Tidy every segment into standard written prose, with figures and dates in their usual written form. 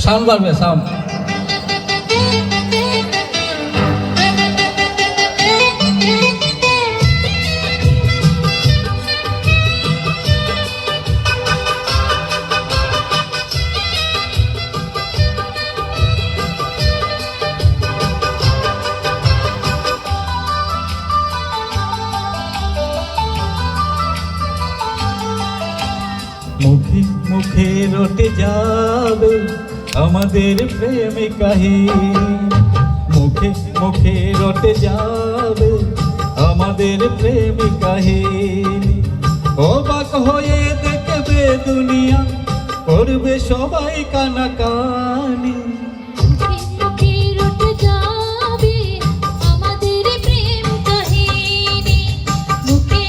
Sound বাড়বে, sound. মুখে মুখে রটে যাবে আমাদের প্রেম কাহিনী, মুখে মুখে রটে যাবে আমাদের প্রেম কাহিনী। অবাক হয়ে দেখবে দুনিয়া, করবে সবাই কানাকানি। মুখে মুখে রটে যাবে আমাদের প্রেম কাহিনী, মুখে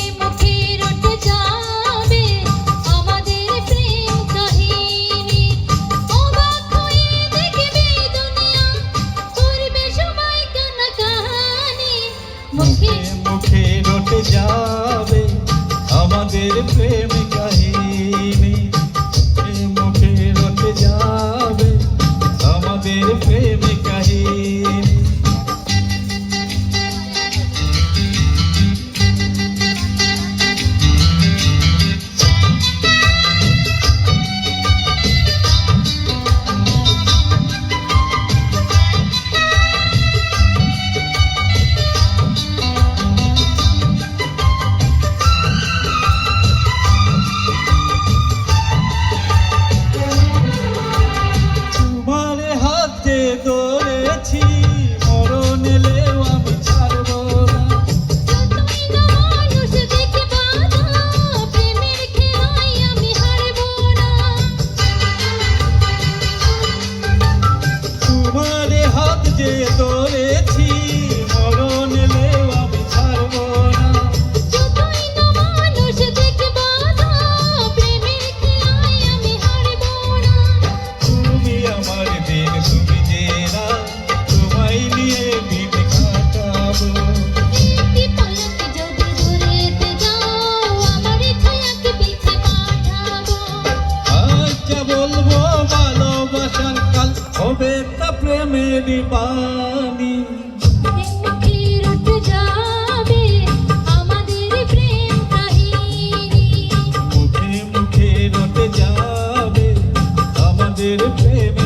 রটে যাবে আমাদের প্রেম কাহিনী। ধরেছি মরণ এলেও আমি ছাড়ব না, তোমার হাত যে ধরেছি মরণ এলেও আমি ছাড়ব না। তুমি আমার দিন, তুমি যে রাত, তোমায় নিয়ে দিন কাটাবো। আচ্ছা বলবো ভালোবাসার কাল হবে তা প্রেমের পানি। মুখে মুখে রটে যাবে আমাদের প্রেম